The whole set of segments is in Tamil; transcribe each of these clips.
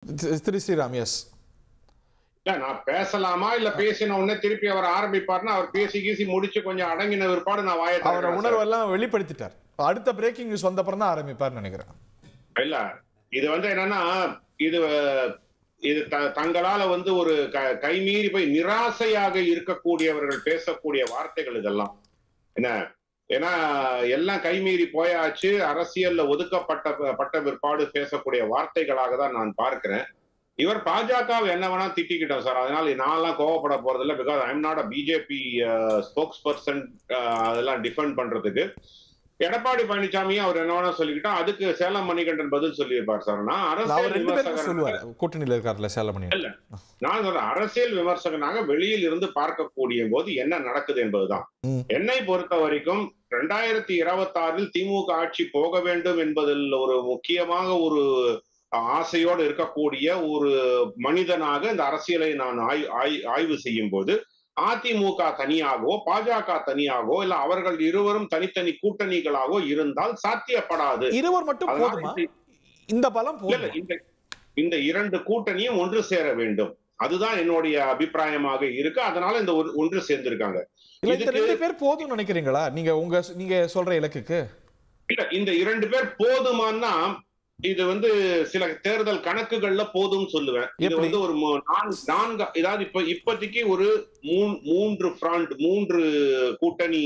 திரு ஸ்ரீராம். எஸ், நான் பேசலாமா இல்ல பேசின உடனே திருப்பி அவர் ஆரம்பிப்பார்னா அவர் பேசி முடிச்சு கொஞ்சம் அடங்கின விற்பாடு நான் அவரோட உணர்வெல்லாம் வெளிப்படுத்திட்டார். அடுத்த பிரேக்கிங் நியூஸ் வந்தப்பறம் தான் ஆரம்பிப்பார் நினைக்கிறேன். இல்ல இது என்னன்னா இது தங்களால ஒரு கைமீறி போய் நிராசையாக இருக்கக்கூடியவர்கள் பேசக்கூடிய வார்த்தைகள் இதெல்லாம் என்ன. ஏன்னா எல்லாம் கைமீறி போயாச்சு, அரசியல்ல ஒதுக்கப்பட்ட பிற்பாடு பேசக்கூடிய வார்த்தைகளாக தான் நான் பார்க்கிறேன். இவர் பாஜகவை என்ன வேணா திட்டிக்கிட்டோம் சார், அதனால நான்லாம் கோவப்பட போறது இல்லை. Because I am not a BJP spokes person அதெல்லாம் டிஃபெண்ட் பண்றதுக்கு. எடப்பாடி பழனிசாமியும் அவர் என்ன வேணா சொல்லிக்கிட்டோம், அதுக்கு சேலம் மணிகண்டன் பதில் சொல்லியிருப்பார் சார். நான் அரசியல் கூட்டணியில் இருக்காருல்ல சேலம் மணி இல்ல, நான் சொல்றேன் அரசியல் விமர்சகனாக வெளியில் இருந்து பார்க்கக்கூடிய போது என்ன நடக்குது என்பதுதான். என்னை பொறுத்த வரைக்கும் 2026 திமுக ஆட்சி போக வேண்டும் என்பதில் ஒரு முக்கியமாக ஒரு ஆசையோடு இருக்கக்கூடிய ஒரு மனிதனாக இந்த அரசியலை நான் ஆய்வு செய்யும் போது அதிமுக தனியாகவோ பாஜக தனியாகவோ இல்ல அவர்கள் இருவரும் தனித்தனி கூட்டணிகளாகவோ இருந்தால் சாத்தியப்படாது. இருவர் மட்டும் போதுமா? இந்த பலம் போதுமா? இந்த இரண்டு கூட்டணியும் ஒன்று சேர வேண்டும், அதுதான் என்னுடைய அபிப்பிராயமாக இருக்கு. அதனால இந்த ஒன்று சேர்ந்திருக்காங்க. இந்த ரெண்டு பேர் போதும் நினைக்கிறீங்களா நீங்க சொல்ற இலக்குக்கு? இல்ல, இந்த இரண்டு பேர் போதுமானா இது சில தேர்தல் கணக்குகள்ல போதும் சொல்லுவேன். இது ஒரு நான்கு, அதாவது இப்போதைக்கு ஒரு மூன்று கூட்டணி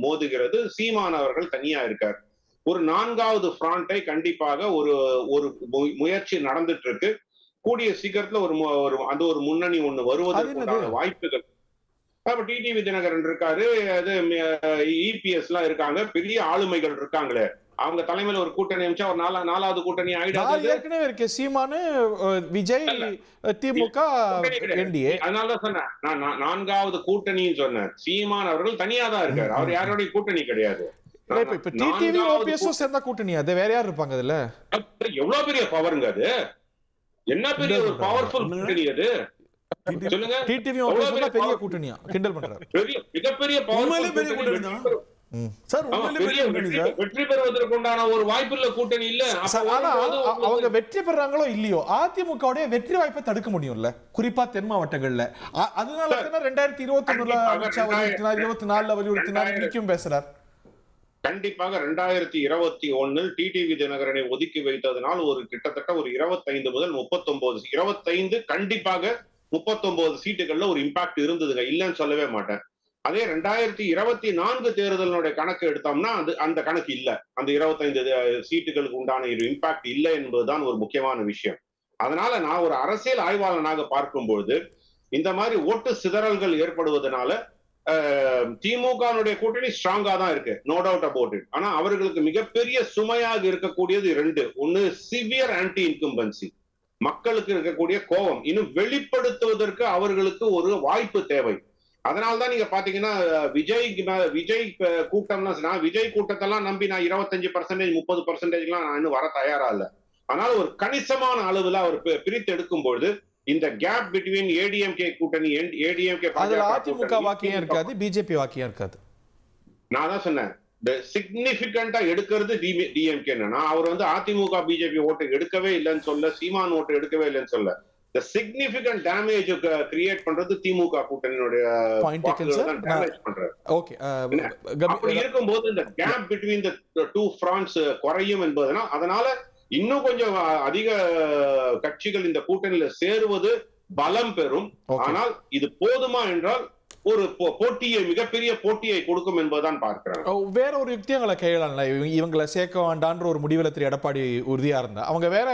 மோதுகிறது. சீமான் அவர்கள் தனியா இருக்கார். ஒரு நான்காவது பிராண்டை கண்டிப்பாக ஒரு முயற்சி நடந்துட்டு இருக்கு. கூடிய சீக்கிரத்துல ஒரு முன்னணி ஒண்ணு வருவதற்கான வாய்ப்புகள். டிடிவி தினகரன் இருக்காரு, அது இபிஎஸ் எல்லாம் இருக்காங்க, பெரிய ஆளுமைகள் இருக்காங்களே, அவங்க தலைமையில ஒரு கூட்டணி அமைச்சா ஒரு நாலாவது கூட்டணி ஆயிடாது. ஏற்கனவே இருக்கு சீமானு, விஜய், திமுக, என்டிஏ. அதனாலதான் சொன்னேன் நான் நான்காவது கூட்டணின்னு சொன்னேன். சீமான் அவர்கள் தனியா தான் இருக்காரு, அவர் யாரோடைய கூட்டணி கிடையாது. இப்ப டிடிவி ஓபிஎஸ் சேர்ந்த கூட்டணி, அது வேற யார் இருப்பாங்க அதுல? எவ்வளவு பெரிய பவருங்க அது, என்ன பெரிய ஒரு பவர்ஃபுல் கூட்டணி அது சொல்லுங்க. டிடிவி ஓபிஎஸ் பெரிய கூட்டணியா கிண்டல் பண்றாரு? மிகப்பெரிய பவர்ஃபுல் சார், வெற்றி பெறுவதற்குண்டான ஒரு வாய்ப்புள்ள கூட்டணி இல்ல. அவங்க வெற்றி பெறாங்களோ இல்லையோ அதிமுகவுடைய வெற்றி வாய்ப்பை தடுக்க முடியும்ல, குறிப்பா தென் மாவட்டங்கள்ல. அதனால 2021 24 வலியுறுத்தினார் பேசுறார். கண்டிப்பாக 2021 டிடிவி தினகரனை ஒதுக்கி வைத்ததனால் கிட்டத்தட்ட ஒரு 25 முதல் 39 25 கண்டிப்பாக 39 சீட்டுகள்ல ஒரு இம்பாக்ட் இருந்ததுங்க, இல்லைன்னு சொல்லவே மாட்டேன். அதே 2024 தேர்தலுடைய கணக்கு எடுத்தோம்னா அந்த கணக்கு இல்ல, அந்த 25 சீட்டுகளுக்கு உண்டான ஒரு இம்பாக்ட் இல்லை என்பதுதான் ஒரு முக்கியமான விஷயம். அதனால நான் ஒரு அரசியல் ஆய்வாளனாக பார்க்கும்போது இந்த மாதிரி ஓட்டு சிதறல்கள் ஏற்படுவதனால திமுக கூட்டணி ஸ்ட்ராங்கா தான் இருக்கு, நோ டவுட் அபவுட் இட். ஆனா அவர்களுக்கு மிகப்பெரிய சுமையாக இருக்கக்கூடியது ரெண்டு. ஒன்னு சிவியர் ஆன்டி இன்கம்பன்சி, மக்களுக்கு இருக்கக்கூடிய கோபம் இன்னும் வெளிப்படுத்துவதற்கு அவர்களுக்கு ஒரு வாய்ப்பு தேவை. அதனால்தான் நீங்க பாத்தீங்கன்னா விஜய் கூட்டம்னா, விஜய் கூட்டத்தெல்லாம் நம்பி நான் 25% 30% நான் இன்னும் வர தயாரா இல்ல. அதனால ஒரு கணிசமான அளவுல அவர் பிரித்து எடுக்கும் பொழுது இந்த கேப் பிட்வீன் ஏடிஎம்கே கூட்டணி, ஏடிஎம்கே அதிமுக வாக்கியம் இருக்காது, பிஜேபி வாக்கியம் இருக்காது. நான் தான் சொன்னேன் சிக்னிபிகண்டா எடுக்கிறது டிஎம்கே. நான் அவர் அதிமுக பிஜேபி ஓட்டு எடுக்கவே இல்லைன்னு சொல்ல, சீமான் ஓட்டு எடுக்கவே இல்லைன்னு சொல்ல. The significant damage create பண்றது திமுக கூட்டணியோட டேமேஜ் பண்றது. ஓகே, அப்படி இருக்கும்போது இந்த gap between the two friends குறையும் என்பதனால் அதனால இன்னும் கொஞ்சம் அதிக கட்சிகள் இந்த கூட்டணியில சேருவது பலம் பெறும். ஆனால் இது போதுமா என்றால் ஒரு போட்டியை, மிகப்பெரிய போட்டியை கொடுக்கும் என்பதுதான் பார்க்கிறேன். வேற ஒரு யுக்தியங்களை கையாளல, இவங்களை சேர்க்க வேண்டான்ற ஒரு முடிவுல திரு எடப்பாடி உறுதியா இருந்தா அவங்க வேற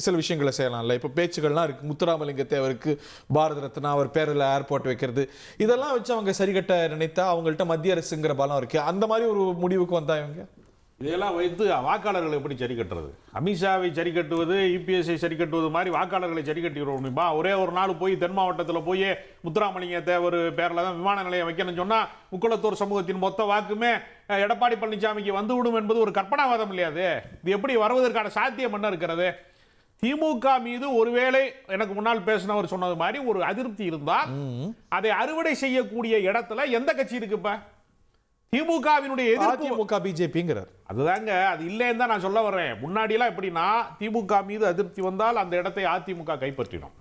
சில விஷயங்களை செய்யலாம்ல. இப்ப பேச்சுகள்லாம் இருக்கு, முத்துராமலிங்க தேவருக்கு பாரத ரத்னா, அவர் பேரில் ஏர்போர்ட் வைக்கிறது, இதெல்லாம் வச்சு அவங்க சரிகட்ட நினைத்தா அவங்கள்ட்ட மத்திய அரசுங்கிற பலம் இருக்கு. அந்த மாதிரி ஒரு முடிவுக்கு வந்தா இவங்க இதையெல்லாம் வைத்து வாக்காளர்களை எப்படி சரி கட்டுறது? அமித்ஷாவை சரி கட்டுவது, இபிஎஸ்ஐ சரி கட்டுவது மாதிரி வாக்காளர்களை சரி கட்டிடுவோம்ப்பா. ஒரே ஒரு நாள் போய் தென் மாவட்டத்தில் போய் முத்துராமலிங்க தேவர் பேரில் தான் விமான நிலையம் வைக்கணும்னு சொன்னால் முக்குளத்தூர் சமூகத்தின் மொத்த வாக்குமே எடப்பாடி பழனிசாமிக்கு வந்துவிடும் என்பது ஒரு கற்பனாவாதம் இல்லையாது. இது எப்படி வருவதற்கான சாத்தியம் என்ன இருக்கிறது? திமுக மீது ஒருவேளை எனக்கு முன்னால் பேசினவர் சொன்னது மாதிரி ஒரு அதிருப்தி இருந்தால் அதை அறுவடை செய்யக்கூடிய இடத்துல எந்த கட்சி இருக்குப்ப? திமுகவினுடைய எதிர்ப்பு அதிமுக பிஜேபிங்கிறார். அதுதாங்க, அது இல்லைன்னு தான் நான் சொல்ல வர்றேன். முன்னாடிலாம் எப்படின்னா திமுக மீது அதிருப்தி வந்தால் அந்த இடத்தை அதிமுக கைப்பற்றிடும்.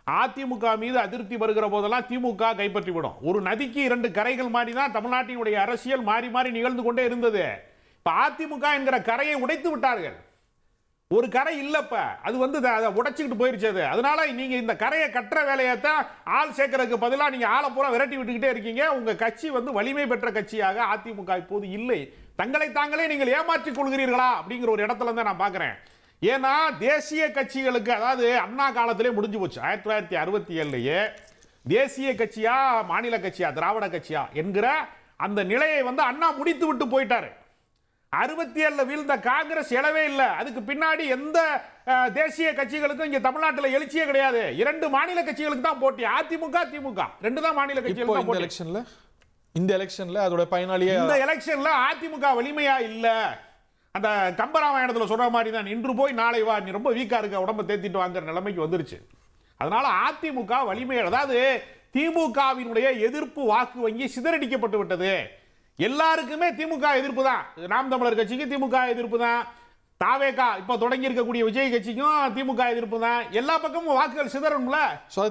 அதிமுக மீது அதிருப்தி வருகிற போதெல்லாம் திமுக கைப்பற்றிவிடும். ஒரு நதிக்கு 2 கரைகள் மாறி தான் தமிழ்நாட்டினுடைய அரசியல் மாறி மாறி நிகழ்ந்து கொண்டே இருந்தது. இப்ப அதிமுக என்கிற கரையை உடைத்து விட்டார்கள். ஒரு கரை இல்லப்ப, அது வந்து அதை உடைச்சிக்கிட்டு போயிருச்சு. அதனால நீங்க இந்த கரையை கட்டுற வேலையத்தான் ஆள் சேர்க்கறதுக்கு பதிலாக நீங்க ஆளை பூரா விரட்டி விட்டுக்கிட்டே இருக்கீங்க. உங்க கட்சி வந்து வலிமை பெற்ற கட்சியாக அதிமுக இப்போது இல்லை. தங்களை தாங்களே நீங்கள் ஏமாற்றிக் கொள்கிறீர்களா அப்படிங்கிற ஒரு இடத்துல தான் நான் பார்க்கிறேன். ஏன்னா தேசிய கட்சிகளுக்கு, அதாவது அண்ணா காலத்திலே முடிஞ்சு போச்சு. 1967 தேசிய கட்சியா மாநில கட்சியா திராவிட கட்சியா என்கிற அந்த நிலையை வந்து அண்ணா முடித்து விட்டு போயிட்டாரு. 67 வீழ்ந்த காங்கிரஸ் எழவே இல்லை. அதுக்கு பின்னாடி எந்த தேசிய கட்சிகளுக்கும் இங்க தமிழ்நாட்டில் எழுச்சியே கிடையாது. 2 மாநில கட்சிகளுக்கு தான் போட்டி. அதிமுக திமுக 2 தான் மாநில கட்சிகளுக்கு தான் போட்டி. இந்த எலெக்ஷன்ல அதோட பயனாளியே இந்த எலெக்ஷன்ல அதிமுக வலிமையா இல்ல. அந்த கம்பராமாயணத்துல சொல்ற மாதிரி தான், இன்று போய் நாளை வா, நீ ரொம்ப வீக்கா இருக்க, உடம்ப தேத்திட்டு வாங்குற நிலைமைக்கு வந்துருச்சு. அதனால அதிமுக வலிமை, அதாவது திமுகவினுடைய எதிர்ப்பு வாக்கு வங்கி சிதறடிக்கப்பட்டு விட்டது. எல்லாருக்குமே திமுக எதிர்ப்பு தான். நாம் தமிழர் கட்சிக்கு திமுக எதிர்ப்பு தான். தாவேகா இப்ப தொடங்கி இருக்கக்கூடிய விஜய் கட்சிக்கும் திமுக எதிர்ப்பு தான். எல்லா பக்கமும் வாக்குகள் சிதறணும்ல.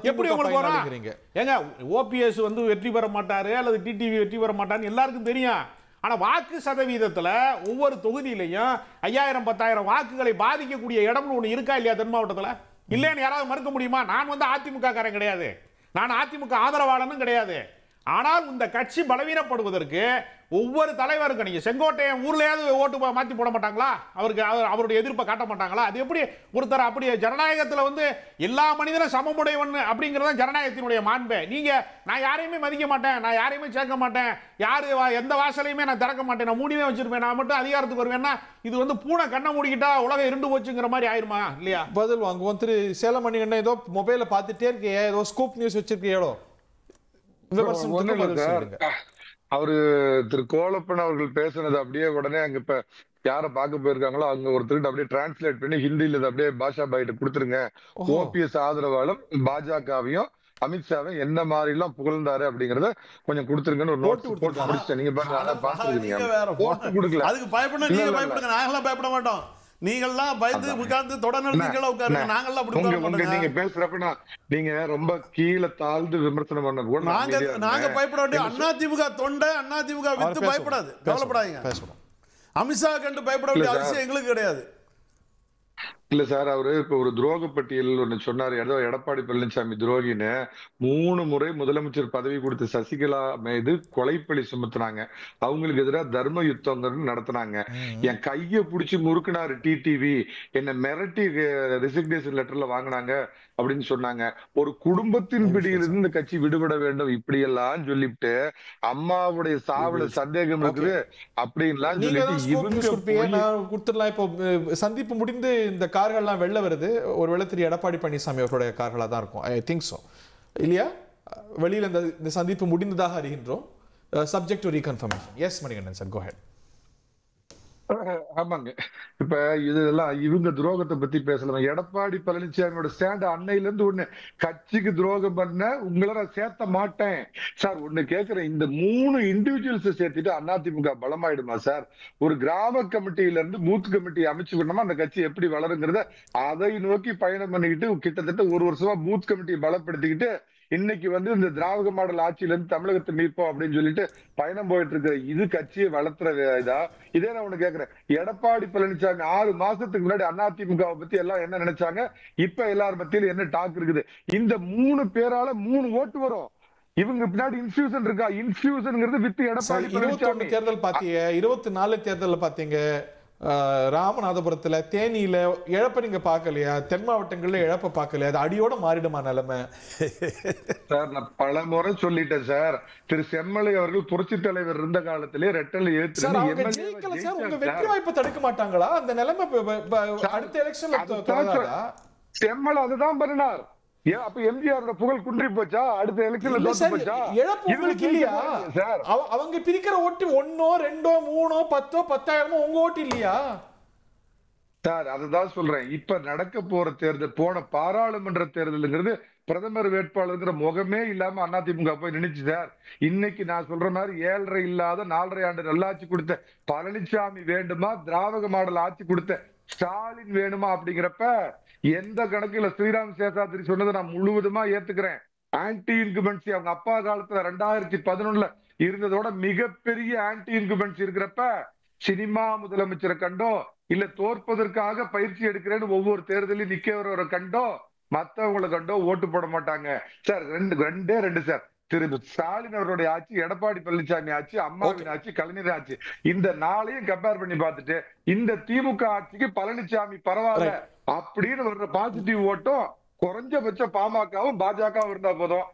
எப்படி உங்களுக்கு வரும்? ஏங்க, ஓபிஎஸ் வந்து வெற்றி பெற மாட்டாரு அல்லது டிடிவி வெற்றி பெற மாட்டாருன்னு எல்லாருக்கும் தெரியும். ஆனா வாக்கு சதவீதத்துல ஒவ்வொரு தொகுதியிலையும் 5000 10,000 வாக்குகளை பாதிக்கக்கூடிய இடம்னு ஒண்ணு இருக்கா இல்லையா தென் மாவட்டத்துல? இல்லைன்னு யாராவது மறுக்க முடியுமா? நான் வந்து அதிமுக காரன் கிடையாது, நான் அதிமுக ஆதரவாளனும் கிடையாது. ஆனால் இந்த கட்சி பலவீனப்படுவதற்கு ஒவ்வொரு தலைவருக்கும், நீங்க செங்கோட்டையன் ஊர்லயாவது ஓட்டு மாத்தி போட மாட்டாங்களா? அவருக்கு அவருடைய எதிர்ப்பை காட்ட மாட்டாங்களா? அது எப்படி ஒருத்தர் அப்படி ஜனநாயகத்துல வந்து எல்லா மனிதனும் சமமுடையவன் அப்படிங்கறத ஜனநாயகத்தினுடைய மாண்பே. நீங்க நான் யாரையுமே மதிக்க மாட்டேன், நான் யாரையுமே சேர்க்க மாட்டேன், யாரு எந்த வாசலையுமே நான் திறக்க மாட்டேன், நான் மூடிவே வச்சிருப்பேன், நான் மட்டும் அதிகாரத்துக்கு வருவேன்னா இது வந்து பூனை கண்ணை மூடிக்கிட்டா உலகம் இருண்டு போச்சுங்கிற மாதிரி ஆயிருமா இல்லையா? பதில் வாங்குவோம். திரு சேலமணி என்ன ஏதோ மொபைல பார்த்துட்டே இருக்கியா, ஏதோ ஸ்கூப் நியூஸ் வச்சிருக்கியோ? அவரு திரு கோலப்பன் அவர்கள் பேசுனது அப்படியே உடனே அங்க இப்ப யார பார்க்க போயிருக்காங்களோ அங்க ஒருத்தருக்கு அப்படியே டிரான்ஸ்லேட் பண்ணி ஹிந்தியில அப்படியே பாஷா பாயிட்ட கொடுத்துருங்க. ஓபிஎஸ் ஆதரவாளர் பாஜகவையும் அமித்ஷாவையும் என்ன மாதிரி எல்லாம் புகழ்ந்தாரு அப்படிங்கறத கொஞ்சம் கொடுத்துருங்கன்னு ஒரு நோட் போட்டு முடிச்சிட்டேன். நீங்க பாத்துருக்கீங்க. கொடுக்கல, அதுக்கு பயப்படணும். நீங்க பயப்படுங்க, நாங்களாம் பயப்பட மாட்டோம். நீங்கள்லாம் பயந்து உட்கார்ந்து தொடர்ந்து உட்காருங்க, நாங்களாம் அப்படி உட்கார மாட்டோம். நீங்க பேசுறப்ப நீங்க ரொம்ப கீழே தாழ்ந்து விமர்சனம் பண்ண நாங்க பயப்பட வேண்டிய அதிமுக தொண்டை, அதிமுக வித்து பயப்படாது, கவலைப்படாதீங்க. அமித்ஷா கண்டு பயப்பட வேண்டிய அவசியம் எங்களுக்கு கிடையாது. இல்ல சார், அவரு இப்ப ஒரு துரோக பட்டியல் ஒண்ணு சொன்னாரு. ஏதோ எடப்பாடி பழனிசாமி துரோகின்னு 3 முறை முதலமைச்சர் பதவி கொடுத்த சசிகலா மீது கொலைப்பழி சுமத்துனாங்க. அவங்களுக்கு எதிராக தர்ம யுத்தம் நடத்தினாங்க. என் கைய புடிச்சு முறுக்குனாரு டிடிவி, என்ன மிரட்டி ரெசிக்னேஷன் லெட்டர்ல வாங்கினாங்க அப்படின்னு சொன்னாங்க. ஒரு குடும்பத்தின் பிடியிலிருந்து இந்த கட்சி விடுபட வேண்டும் இப்படி எல்லாம் சொல்லிவிட்டு அம்மாவுடைய சாவுல சந்தேகம் இருக்குது அப்படின்லாம் சொல்லிட்டு கொடுத்துடலாம். இப்போ சந்திப்பு முடிந்து இந்த கார்கள்லாம் வெளில வருது. ஒரு வேளை திரு எடப்பாடி பழனிசாமி அவருடைய கார்களாக தான் இருக்கும். ஐ திங்க் ஸோ இல்லையா? வெளியில் இந்த சந்திப்பு முடிந்ததாக அறிகின்றோம். Subject to reconfirmation. S Manikandan sir, go ahead. ஆமாங்க, இப்ப இதெல்லாம் இவங்க துரோகத்தை பத்தி பேசலாம். எடப்பாடி பழனிசாமியோட ஸ்டாண்ட் அன்னையில இருந்து ஒண்ணு, கட்சிக்கு துரோகம் பண்ண உங்களை நான் சேர்த்த மாட்டேன் சார். ஒண்ணு கேட்கிறேன், இந்த 3 இண்டிவிஜுவல்ஸ் சேர்த்துட்டு அதிமுக பலமாயிடுமா சார்? ஒரு கிராம கமிட்டியில இருந்து பூத் கமிட்டி அமைச்சு விடணுமா அந்த கட்சி எப்படி வளருங்கிறத அதை நோக்கி பயணம் பண்ணிக்கிட்டு கிட்டத்தட்ட 1 வருஷமா பூத் கமிட்டியை பலப்படுத்திக்கிட்டு இன்னைக்கு வந்து இந்த திராவிட மாடல் ஆட்சியில இருந்து தமிழகத்தை மீட்போம் அப்படின்னு சொல்லிட்டு பயணம் போயிட்டு இருக்கிற இது கட்சியை வளர்த்துற இதா? இதே நான் ஒண்ணு கேட்கிறேன், எடப்பாடி பழனிசாமி 6 மாசத்துக்கு முன்னாடி அதிமுக பத்தி எல்லாம் என்ன நினைச்சாங்க, இப்ப எல்லாரும் பத்தியில என்ன டாக் இருக்குது? இந்த 3 பேரால 3 ஓட்டு வரும். இவங்க பின்னாடி இன்ஃபியூஷன் இருக்கா? இன்ஃபியூஷன்ங்கிறது வித்து எடப்பாடி பழனிசாமி. தேர்தல் பாத்தீங்க, 24 தேர்தல் பாத்தீங்க, ராமநாதபுரத்துல தேனியில இழப்ப நீங்க பாக்கலையா? தென் மாவட்டங்கள்ல இழப்ப பாக்கலையா? அது அடியோட மாறிடுமா நிலைமை? சார், நான் பல முறை சொல்லிட்டேன் சார். திரு செம்மலை அவர்கள் புரட்சி தலைவர் இருந்த காலத்திலே ரெட்டல் உங்க வெற்றி வாய்ப்பை தடுக்க மாட்டாங்களா? அந்த நிலைமை அடுத்த எலெக்ஷன்ல செம்மலை அதுதான் பண்ணினார். அப்ப எம்ஜிஆரோட புகழ் குன்றி போச்சா? அடுத்த எலெக்ஷன்ல தோத்து போச்சா? இழப்பு உங்களுக்கு இல்லையா சார்? அவங்க பிரிக்கிற ஓட்டு 1 2 3 10 10,000 உங்க ஓட்டு இல்லையா? சார் அதுதான் சொல்றேன். இப்ப நடக்க போற தேர்தல், போன பாராளுமன்ற தேர்தலுங்கிறது பிரதமர் வேட்பாளருங்கிற முகமே இல்லாம அதிமுக போய் நினைச்சு சார். இன்னைக்கு நான் சொல்ற மாதிரி 7.5 இல்லாத 4.5 ஆண்டு நல்லாட்சி கொடுத்த பழனிசாமி வேண்டுமா, திராவிட மாடல் ஆட்சி கொடுத்த ஸ்டாலின் வேணுமா அப்படிங்கிறப்ப எந்த கணக்குல ஸ்ரீராம் சேஷாத்ரி சொன்னதை நான் முழுவதுமா ஏத்துக்கிறேன். ஆன்டி இன்குபென்சி அவங்க அப்பா காலத்துல 2011 இருந்ததோட மிகப்பெரிய ஆன்டி இன்குபென்சி இருக்கிறப்ப சினிமா முதலமைச்சரை கண்டோ இல்ல தோற்பதற்காக பயிற்சி எடுக்கிறேன்னு ஒவ்வொரு தேர்தலையும் நிக்கிறவரை கண்டோ மத்தவங்களை கண்டோ ஓட்டு போட மாட்டாங்க சார். ரெண்டு சார். திரு ஸ்டாலின் அவருடைய ஆட்சி, எடப்பாடி பழனிசாமி ஆட்சி, அம்மாவின் ஆட்சி, கலைஞர் ஆட்சி, இந்த நாளையும் கம்பேர் பண்ணி பார்த்துட்டு இந்த திமுக ஆட்சிக்கு பழனிசாமி பரவாயில்ல அப்படின்னு வர்ற பாசிட்டிவ் ஓட்டும் குறைஞ்சபட்ச பாமகவும் பாஜகவும் இருந்தா போதும்.